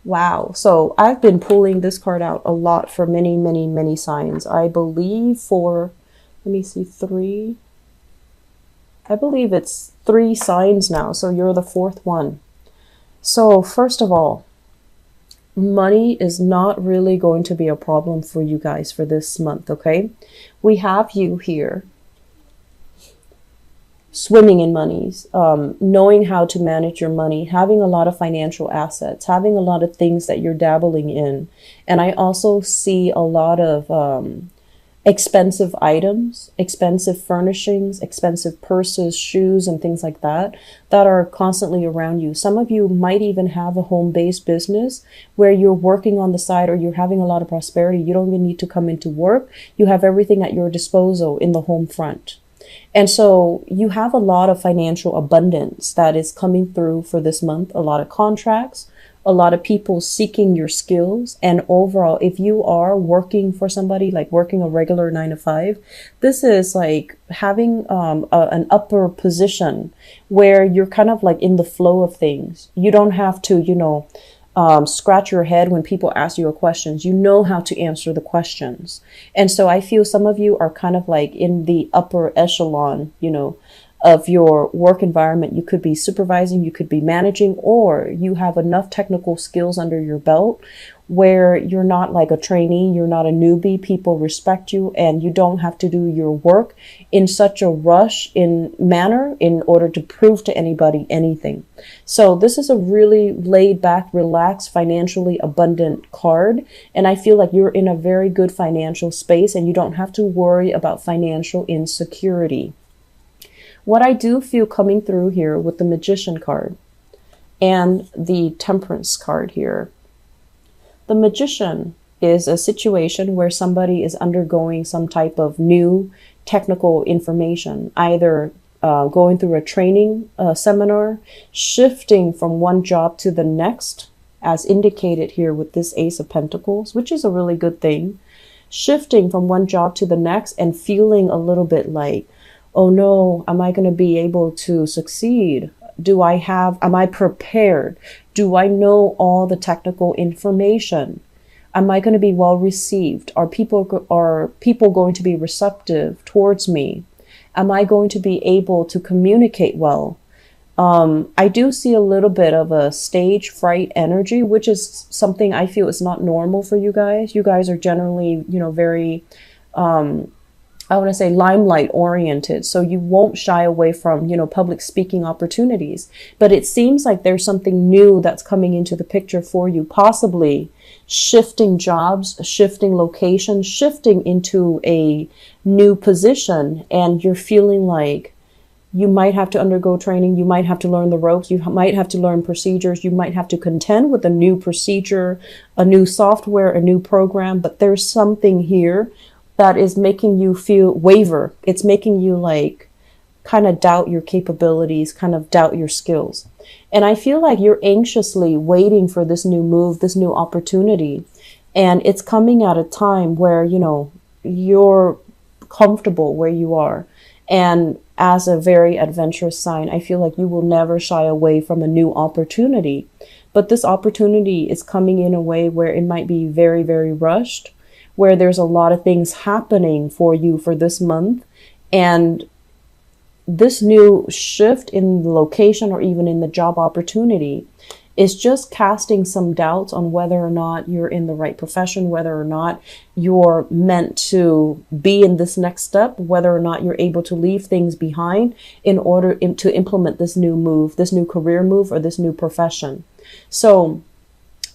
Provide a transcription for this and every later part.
Wow. So I've been pulling this card out a lot for many, many, many signs. I believe for, let me see, three. I believe it's three signs now. So you're the fourth one. So first of all, money is not really going to be a problem for you guys for this month, okay? We have you here swimming in monies, knowing how to manage your money, having a lot of financial assets, having a lot of things that you're dabbling in. And I also see a lot of expensive items, expensive furnishings, expensive purses, shoes, and things like that that are constantly around you. Some of you might even have a home-based business where you're working on the side or you're having a lot of prosperity. You don't even need to come into work. You have everything at your disposal in the home front. And so you have a lot of financial abundance that is coming through for this month, a lot of contracts, a lot of people seeking your skills. And overall, if you are working for somebody, like working a regular 9 to 5, this is like having an upper position where you're kind of like in the flow of things. You don't have to, scratch your head when people ask you a questions. You know how to answer the questions. And so I feel some of you are kind of like in the upper echelon, of your work environment. You could be supervising, you could be managing, or you have enough technical skills under your belt where you're not like a trainee, you're not a newbie. People respect you and you don't have to do your work in such a rush in manner in order to prove to anybody anything. So this is a really laid back, relaxed, financially abundant card. And I feel like you're in a very good financial space and you don't have to worry about financial insecurity. What I do feel coming through here with the Magician card and the Temperance card here. The Magician is a situation where somebody is undergoing some type of new technical information, either going through a training seminar, shifting from one job to the next, as indicated here with this Ace of Pentacles, which is a really good thing, shifting from one job to the next and feeling a little bit like, oh no, am I going to be able to succeed? Am I prepared? Do I know all the technical information? Am I going to be well received? Are people going to be receptive towards me? Am I going to be able to communicate well? I do see a little bit of a stage fright energy, which is something I feel is not normal for you guys. You guys are generally, very, I want to say limelight oriented. So you won't shy away from, public speaking opportunities. But it seems like there's something new that's coming into the picture for you, possibly shifting jobs, shifting locations, shifting into a new position. And you're feeling like you might have to undergo training. You might have to learn the ropes. You might have to learn procedures. You might have to contend with a new procedure, a new software, a new program. But there's something here that is making you feel waver. It's making you like kind of doubt your capabilities, kind of doubt your skills. And I feel like you're anxiously waiting for this new move, this new opportunity. And it's coming at a time where, you're comfortable where you are. And as a very adventurous sign, I feel like you will never shy away from a new opportunity. But this opportunity is coming in a way where it might be very, very rushed, where there's a lot of things happening for you for this month. And this new shift in the location or even in the job opportunity is just casting some doubts on whether or not you're in the right profession, whether or not you're meant to be in this next step, whether or not you're able to leave things behind in order to implement this new move, this new career move, or this new profession. So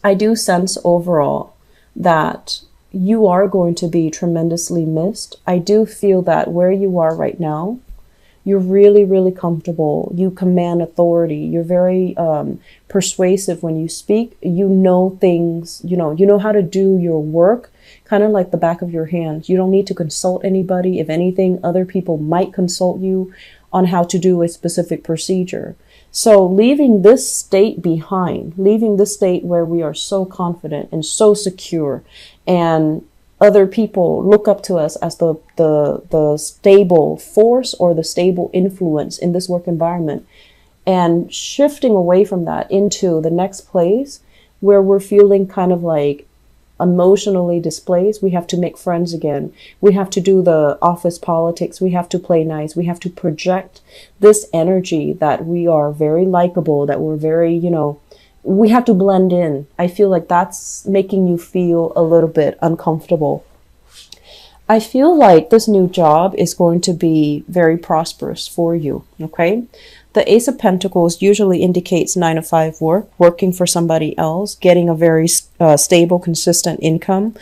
I do sense overall that you are going to be tremendously missed. I do feel that where you are right now, you're really, really comfortable. You command authority. You're very persuasive when you speak. You know things, you know how to do your work, kind of like the back of your hand. You don't need to consult anybody. If anything, other people might consult you on how to do a specific procedure. So leaving this state behind, leaving this state where we are so confident and so secure, and other people look up to us as the stable force or the stable influence in this work environment, and shifting away from that into the next place where we're feeling kind of like emotionally displaced. We have to make friends again. We have to do the office politics. We have to play nice. We have to project this energy that we are very likable, that we're very, we have to blend in. I feel like that's making you feel a little bit uncomfortable. I feel like this new job is going to be very prosperous for you, okay? The Ace of Pentacles usually indicates 9 to 5 work, working for somebody else, getting a very stable, consistent income.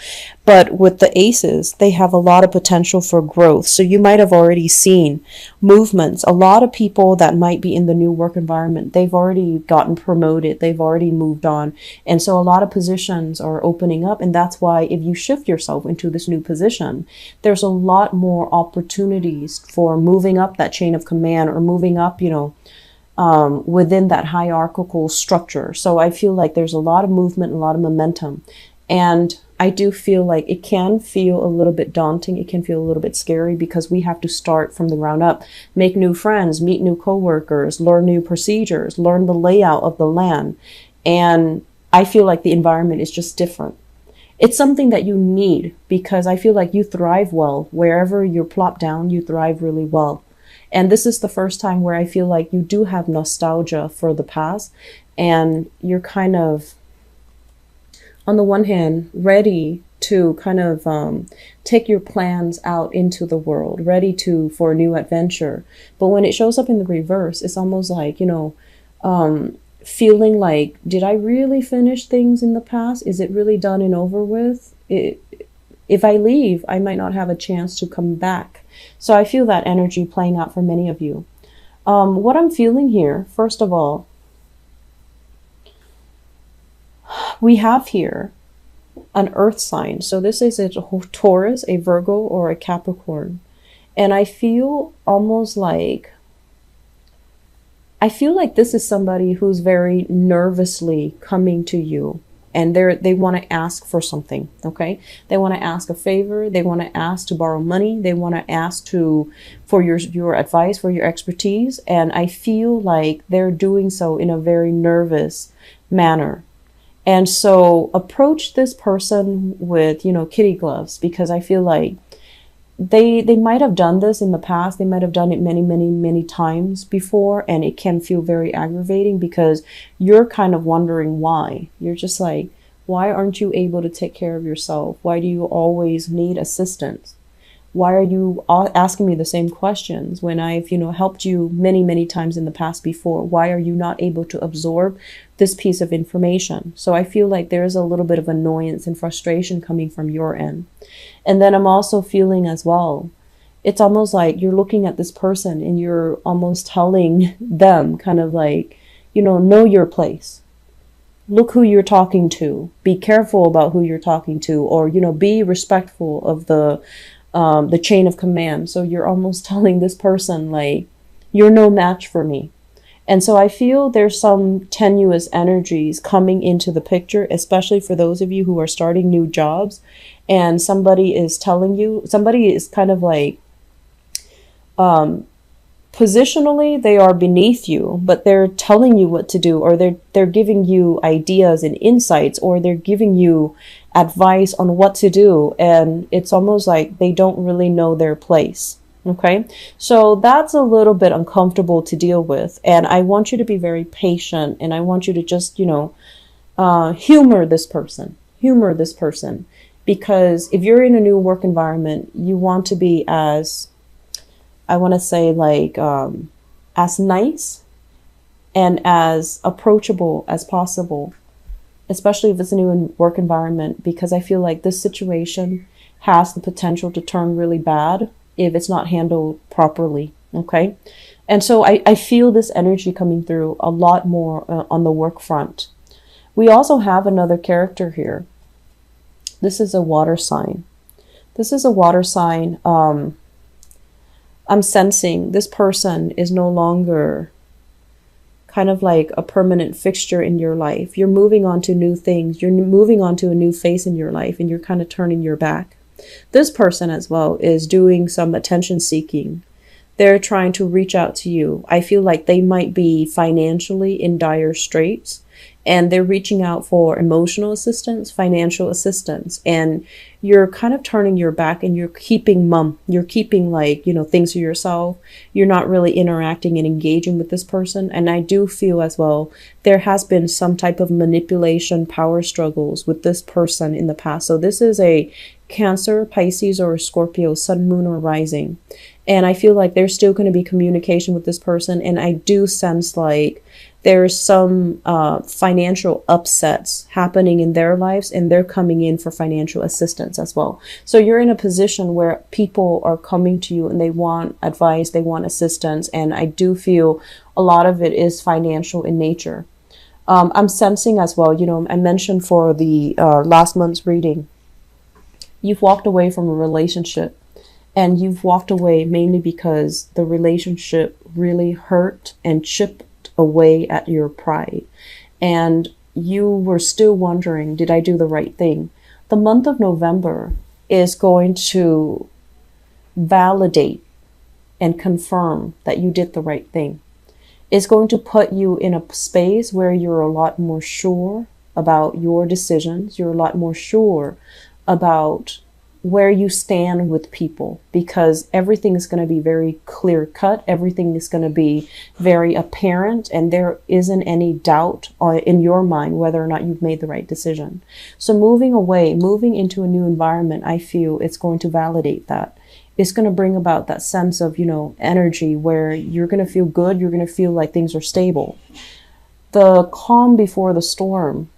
But with the aces, they have a lot of potential for growth. So you might have already seen movements. A lot of people that might be in the new work environment, they've already gotten promoted. They've already moved on. And so a lot of positions are opening up. And that's why if you shift yourself into this new position, there's a lot more opportunities for moving up that chain of command or moving up, within that hierarchical structure. So I feel like there's a lot of movement, a lot of momentum. And I do feel like it can feel a little bit daunting. It can feel a little bit scary because we have to start from the ground up, make new friends, meet new coworkers, learn new procedures, learn the layout of the land. And I feel like the environment is just different. It's something that you need because I feel like you thrive well. Wherever you're plopped down, you thrive really well. And this is the first time where I feel like you do have nostalgia for the past and you're kind of, on the one hand, ready to kind of take your plans out into the world, ready for a new adventure. But when it shows up in the reverse, it's almost like, feeling like, did I really finish things in the past? Is it really done and over with? If I leave, I might not have a chance to come back. So I feel that energy playing out for many of you. What I'm feeling here, first of all, we have here an earth sign. So this is a Taurus, a Virgo, or a Capricorn. And I feel almost like, this is somebody who's very nervously coming to you. And they want to ask for something, okay? They want to ask a favor. They want to ask to borrow money. They want to ask for your advice, for your expertise. And I feel like they're doing so in a very nervous manner. And so approach this person with, kitty gloves, because I feel like they might have done this in the past. They might have done it many, many, many times before. And it can feel very aggravating because you're kind of wondering why. You're just like, why aren't you able to take care of yourself? Why do you always need assistance? Why are you asking me the same questions when I've, helped you many, many times in the past before? Why are you not able to absorb this piece of information? So I feel like there's a little bit of annoyance and frustration coming from your end. And then I'm also feeling as well, it's almost like you're looking at this person and you're almost telling them kind of like, know your place. Look who you're talking to. Be careful about who you're talking to, or, be respectful of the chain of command. So you're almost telling this person like, you're no match for me. And so I feel there's some tenuous energies coming into the picture, especially for those of you who are starting new jobs and somebody is kind of like, positionally, they are beneath you, but they're telling you what to do, or they're giving you ideas and insights, or they're giving you advice on what to do. And it's almost like they don't really know their place. Okay, so that's a little bit uncomfortable to deal with. And I want you to be very patient, and I want you to just, humor this person. Because if you're in a new work environment, you want to be as nice and as approachable as possible, especially if it's a new work environment, because I feel like this situation has the potential to turn really bad if it's not handled properly. Okay. And so I feel this energy coming through a lot more on the work front. We also have another character here. This is a water sign. I'm sensing this person is no longer kind of like a permanent fixture in your life. You're moving on to new things. You're moving on to a new phase in your life, and you're kind of turning your back. This person as well is doing some attention seeking. They're trying to reach out to you. I feel like they might be financially in dire straits, and they're reaching out for emotional assistance, financial assistance, and you're kind of turning your back and you're keeping mum. You're keeping, like, things to yourself. You're not really interacting and engaging with this person. And I do feel as well there has been some type of manipulation, power struggles with this person in the past. So this is a Cancer, Pisces, or Scorpio, sun, moon, or rising. And I feel like there's still going to be communication with this person. And I do sense like there's some financial upsets happening in their lives, and they're coming in for financial assistance as well. So you're in a position where people are coming to you and they want advice, they want assistance. And I do feel a lot of it is financial in nature. I'm sensing as well, I mentioned for the last month's reading, you've walked away from a relationship. And you've walked away mainly because the relationship really hurt and chipped away at your pride. And you were still wondering, did I do the right thing? The month of November is going to validate and confirm that you did the right thing. It's going to put you in a space where you're a lot more sure about your decisions. You're a lot more sure about where you stand with people, because everything is going to be very clear cut. Everything is going to be very apparent, and there isn't any doubt in your mind whether or not you've made the right decision. So moving away, moving into a new environment, I feel it's going to validate that. It's going to bring about that sense of, energy where you're going to feel good. You're going to feel like things are stable. The calm before the storm,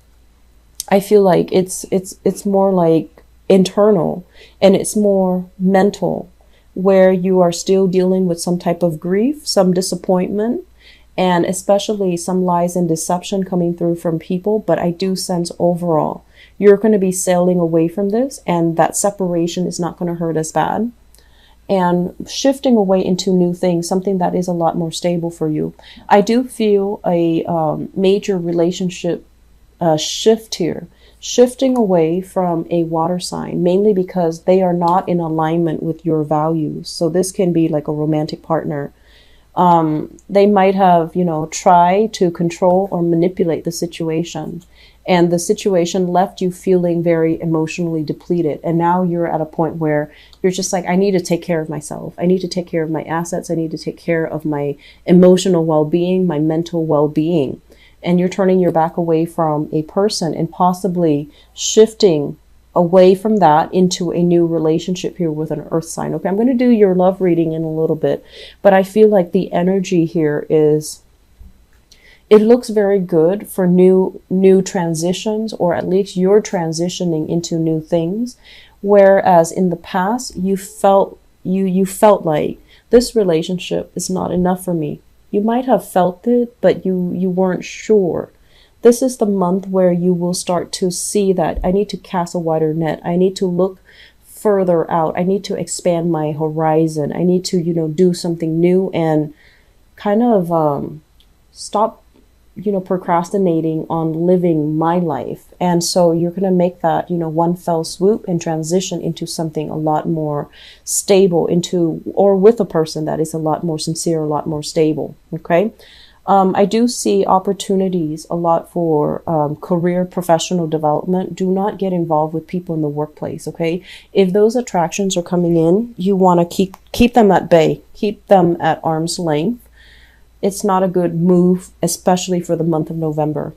I feel like it's more like internal, and it's more mental, where you are still dealing with some type of grief, some disappointment, and especially some lies and deception coming through from people. But I do sense overall you're going to be sailing away from this, and that separation is not going to hurt as bad, and shifting away into new things, something that is a lot more stable for you. I do feel a major relationship shift here, shifting away from a water sign, mainly because they are not in alignment with your values. So this can be like a romantic partner. They might have, tried to control or manipulate the situation, and the situation left you feeling very emotionally depleted. And now you're at a point where you're just like, I need to take care of myself. I need to take care of my assets. I need to take care of my emotional well-being, my mental well-being. And you're turning your back away from a person and possibly shifting away from that into a new relationship here with an earth sign. Okay, I'm going to do your love reading in a little bit, but I feel like the energy here is, it looks very good for new transitions, or at least you're transitioning into new things. Whereas in the past, you felt like this relationship is not enough for me. You might have felt it, but you weren't sure. This is the month where you will start to see that I need to cast a wider net. I need to look further out. I need to expand my horizon. I need to, do something new and kind of stop, procrastinating on living my life. And so you're going to make that, one fell swoop and transition into something a lot more stable, or with a person that is a lot more sincere, a lot more stable. Okay. I do see opportunities a lot for career, professional development. Do not get involved with people in the workplace. Okay. If those attractions are coming in, you want to keep them at bay, keep them at arm's length. It's not a good move, especially for the month of November.